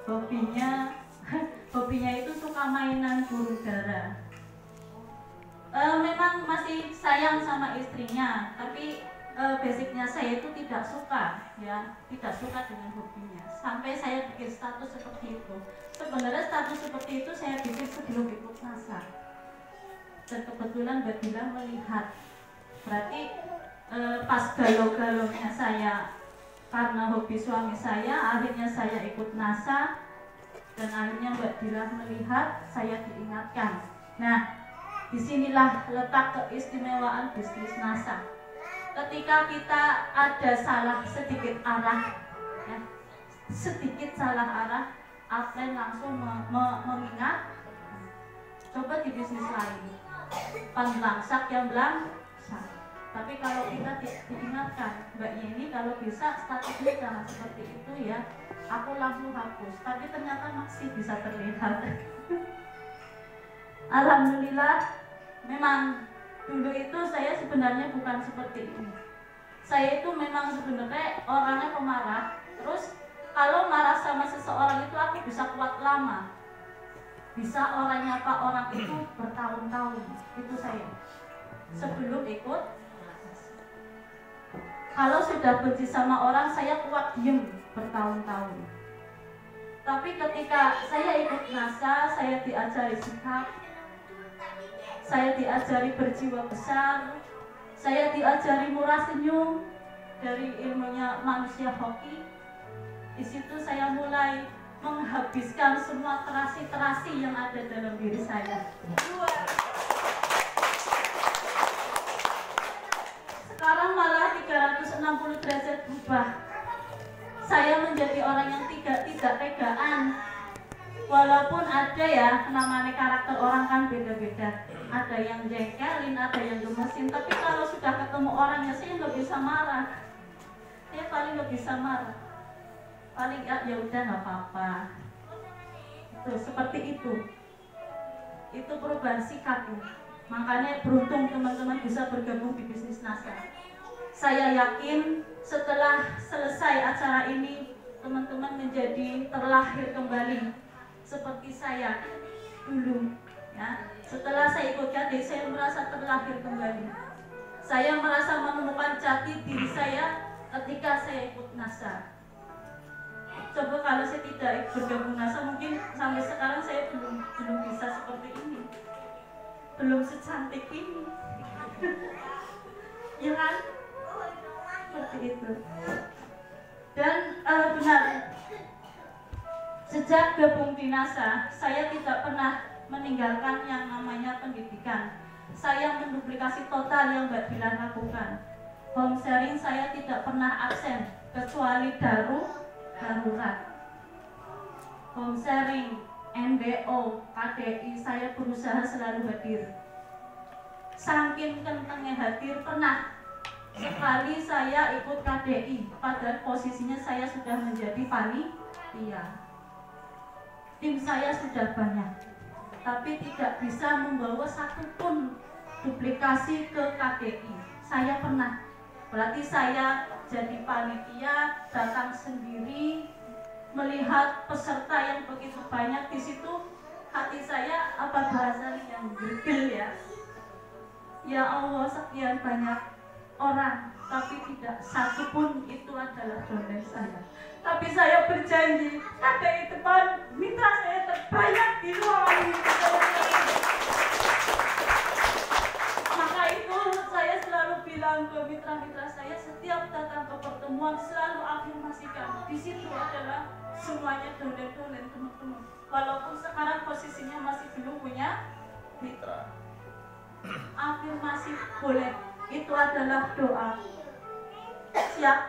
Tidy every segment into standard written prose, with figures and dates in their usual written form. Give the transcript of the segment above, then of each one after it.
hobinya hobinya itu suka mainan burung dara. Memang masih sayang sama istrinya, tapi basicnya saya itu tidak suka, ya, tidak suka dengan hobinya. Sampai saya bikin status seperti itu. Sebenarnya status seperti itu saya bikin sebelum ikut NASA. Dan kebetulan Mbak Dila melihat. Berarti pas galau-galaunya saya karena hobi suami saya, akhirnya saya ikut NASA. Dan akhirnya Mbak Dila melihat, saya diingatkan. Nah, disinilah letak keistimewaan bisnis NASA. Ketika kita ada salah sedikit arah, ya, sedikit salah arah, upline langsung mengingat, coba di bisnis lain, panglangsat yang belangsak. Tapi kalau kita diingatkan, Mbak Yeni kalau bisa statusnya jangan seperti itu ya, aku langsung hapus. Tapi ternyata masih bisa terlihat. Alhamdulillah, memang dulu itu saya sebenarnya bukan seperti ini. Saya itu memang sebenarnya orangnya pemarah. Terus kalau marah sama seseorang itu aku bisa kuat lama. Bisa orang nyapa orang itu bertahun-tahun. Itu saya. Sebelum ikut, kalau sudah benci sama orang, saya kuat diem bertahun-tahun. Tapi ketika saya ikut NASA, saya diajari sikap, saya diajari berjiwa besar, saya diajari murah senyum dari ilmunya manusia hoki. Di situ saya mulai menghabiskan semua terasi-terasi yang ada dalam diri saya. Sekarang malah 360 derajat berubah. Saya menjadi orang yang tidak tegaan. Walaupun ada ya, namanya karakter orang kan beda-beda. Ada yang jengkelin, ada yang gemesin. Tapi kalau sudah ketemu orangnya, saya nggak bisa marah. Saya paling nggak bisa marah. Paling ya udah nggak apa-apa. Itu seperti itu. Itu perubahan sikap. Makanya beruntung teman-teman bisa bergabung di bisnis NASA. Saya yakin setelah selesai acara ini, teman-teman menjadi terlahir kembali seperti saya dulu. Ya, setelah saya ikut KD, saya merasa terlahir kembali. Saya merasa menemukan jati diri saya ketika saya ikut NASA. Coba kalau saya tidak bergabung NASA, mungkin sampai sekarang saya belum bisa seperti ini, belum secantik ini. Ya kan? Seperti itu. Dan benar, sejak gabung di NASA, saya tidak pernah meninggalkan yang namanya pendidikan. Saya menduplikasi total yang Mbak Dila lakukan. Home sharing saya tidak pernah absen, kecuali darurat. Home sharing, NBO, KDI, saya berusaha selalu hadir. Saking kencengnya hadir, pernah sekali saya ikut KDI, padahal posisinya saya sudah menjadi panitia. Tim saya sudah banyak, tapi tidak bisa membawa satupun duplikasi ke KDI. Saya pernah, berarti saya jadi panitia, datang sendiri, melihat peserta yang begitu banyak di situ, hati saya apa bahasanya yang gigil ya. Ya Allah, sekian banyak orang, tapi tidak satupun itu adalah downline saya. Tapi saya berjanji, KDI teman mitra saya terbanyak di ruangan ini. Maka itu saya selalu bilang ke mitra-mitra saya, setiap datang ke pertemuan selalu afirmasikan. Di situ adalah semuanya downline teman-teman. Walaupun sekarang posisinya masih belum punya mitra. Afirmasi boleh, itu adalah doa. Siap?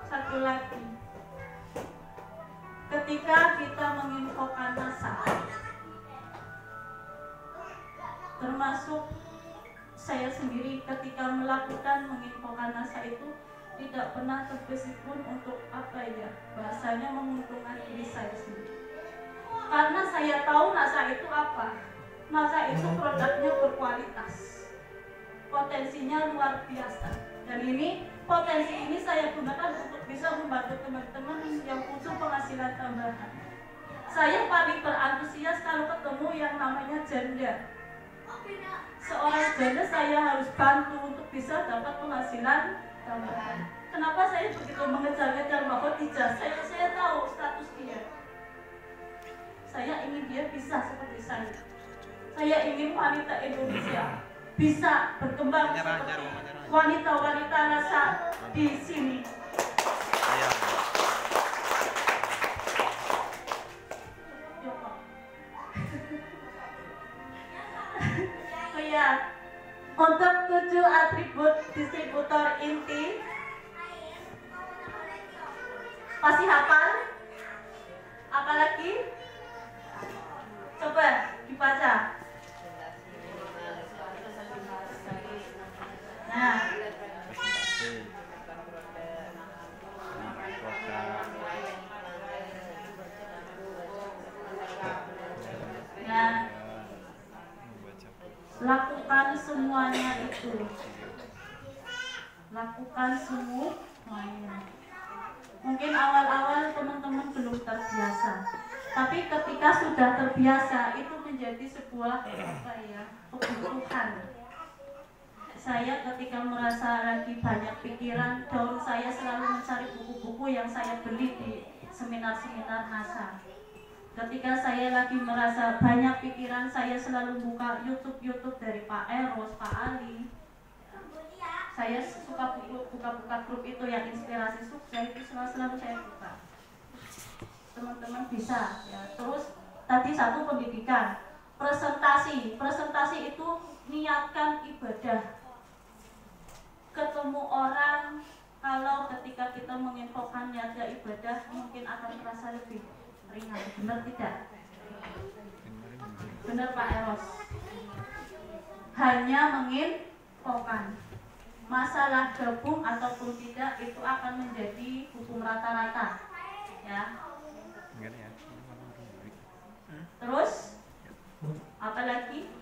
Satu lagi, ketika kita menginfokan NASA, termasuk saya sendiri ketika melakukan menginfokan NASA itu tidak pernah terbesit pun untuk apa ya, bahasanya menguntungkan diri saya sendiri. Karena saya tahu NASA itu apa. NASA itu produknya berkualitas, potensinya luar biasa. Dan ini potensi ini saya gunakan untuk bisa membantu teman-teman yang butuh penghasilan tambahan. Saya paling berantusias kalau ketemu yang namanya janda. Seorang janda saya harus bantu untuk bisa dapat penghasilan tambahan. Kenapa saya begitu mengejar-ngejar Mbak Khadijah? Saya tahu status dia. Saya ingin dia bisa seperti saya. Saya ingin wanita Indonesia bisa berkembang seperti wanita-wanita Nasa di sini. Oh ya, untuk 7 atribut distributor inti masih hafal? Apalagi? Coba dibaca. Nah, lakukan semuanya itu. Lakukan semuanya. Mungkin awal-awal teman-teman belum terbiasa, tapi ketika sudah terbiasa itu menjadi sebuah kebutuhan. Saya ketika merasa lagi banyak pikiran, saya selalu mencari buku-buku yang saya beli di seminar-seminar NASA. Ketika saya lagi merasa banyak pikiran, saya selalu buka YouTube dari Pak Eros, Pak Ali. Saya suka buka grup itu yang inspirasi sukses, itu selalu saya buka. Teman-teman bisa ya. Terus tadi satu pendidikan, presentasi itu niatkan ibadah. Ketemu orang, kalau ketika kita menginfokan niatnya ibadah, mungkin akan terasa lebih ringan. Benar tidak? Benar Pak Eros. Hanya menginfokan. Masalah gabung ataupun tidak itu akan menjadi hukum rata-rata, ya. Terus apalagi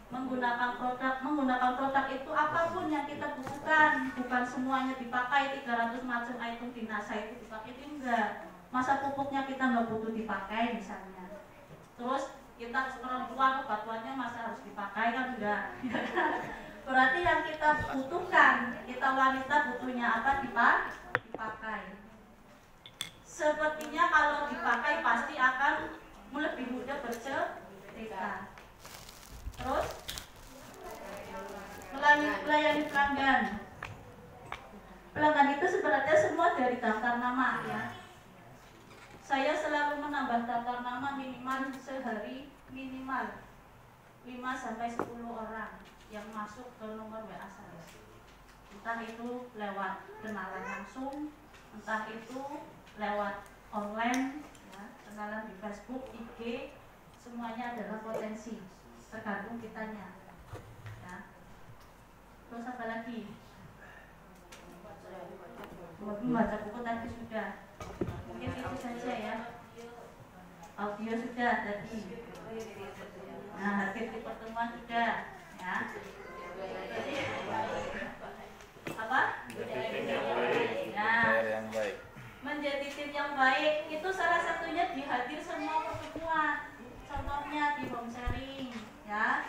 menggunakan produk itu apapun yang kita butuhkan, bukan semuanya dipakai 300 macam item di NASA itu dipakai, itu enggak. Masa pupuknya kita nggak butuh dipakai misalnya. Terus kita perempuan obat-obatnya masa harus dipakai kan enggak. Berarti yang kita butuhkan, kita wanita butuhnya apa? Dipakai. Sepertinya kalau dipakai pasti akan lebih mudah bercerita. Terus melayani pelanggan. Pelanggan itu sebenarnya semua dari daftar nama ya. Saya selalu menambah daftar nama minimal sehari, minimal 5-10 orang yang masuk ke nomor WA saya. Entah itu lewat kenalan langsung, entah itu lewat online, ya, kenalan di Facebook, IG, semuanya adalah potensi, tergantung kitanya. Ya. Terus apa lagi? Membaca buku tadi sudah. Mungkin itu saja ya. Audio sudah tadi. Nah, hadir di pertemuan sudah. Ya. Apa? Nah, menjadi tim yang baik itu salah satunya dihadir semua pertemuan. Contohnya di home sharing, ya.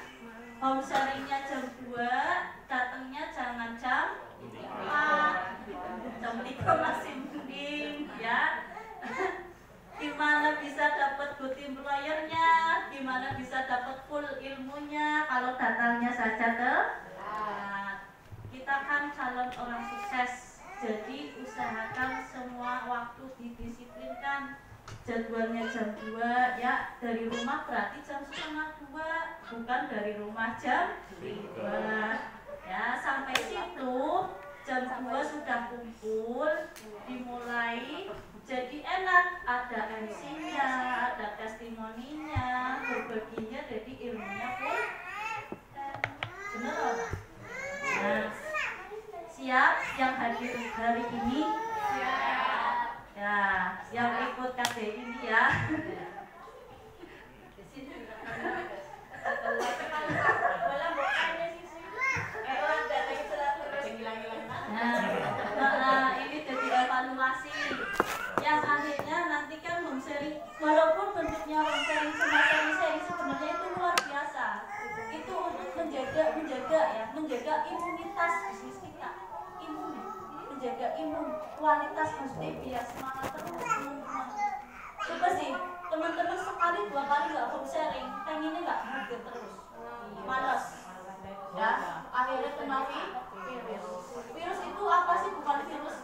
Home sharingnya jam 2, datangnya jangan jam 4, jam 3 masih mending, ya. Gimana bisa dapat good employer-nya, gimana bisa dapat full ilmunya kalau datangnya saja telat. Kita kan calon orang sukses, jadi usahakan semua waktu didisiplinkan. Jadwalnya jam 2 ya, dari rumah berarti jam 1:30, bukan dari rumah jam 5 ya. Sampai situ jam 2 sudah kumpul, dimulai. Jadi enak, ada MC-nya, ada testimoninya, berbaginya, jadi ilmunya pun bener loh. Nah, siap yang hadir hari ini? Siap. Ya, yang ikut KD ini ya. Nah, ini jadi evaluasi menjaga imun kualitas positif biar semangat terus teman-teman. Coba sih teman-teman sekali 2 kali nggak home sharing, pengennya nggak hadir terus, malas ya, akhirnya kena virus. Virus itu apa sih? Bukan virus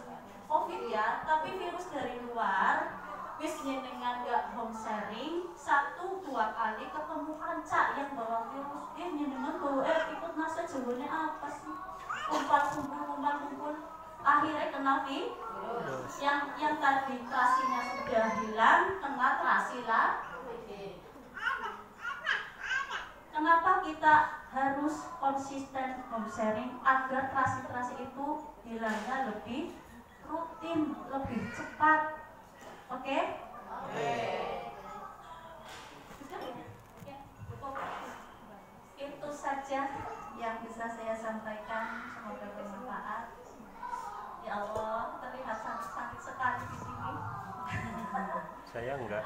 COVID ya, tapi virus dari luar. Wis dengan nggak home sharing 1-2 kali ketemu kanca yang bawa virus, dengan bawa ikut nasa jawabannya apa sih? Kumpul, akhirnya kena virus. Yang tadi terasinya sudah hilang, kena terasi lah. Kenapa kita harus konsisten home sharing agar terasi itu hilangnya lebih rutin, lebih cepat? Oke? Itu saja yang bisa saya sampaikan, semoga bermanfaat. Ya Allah, terlihat sangat sekali di sini. Saya enggak.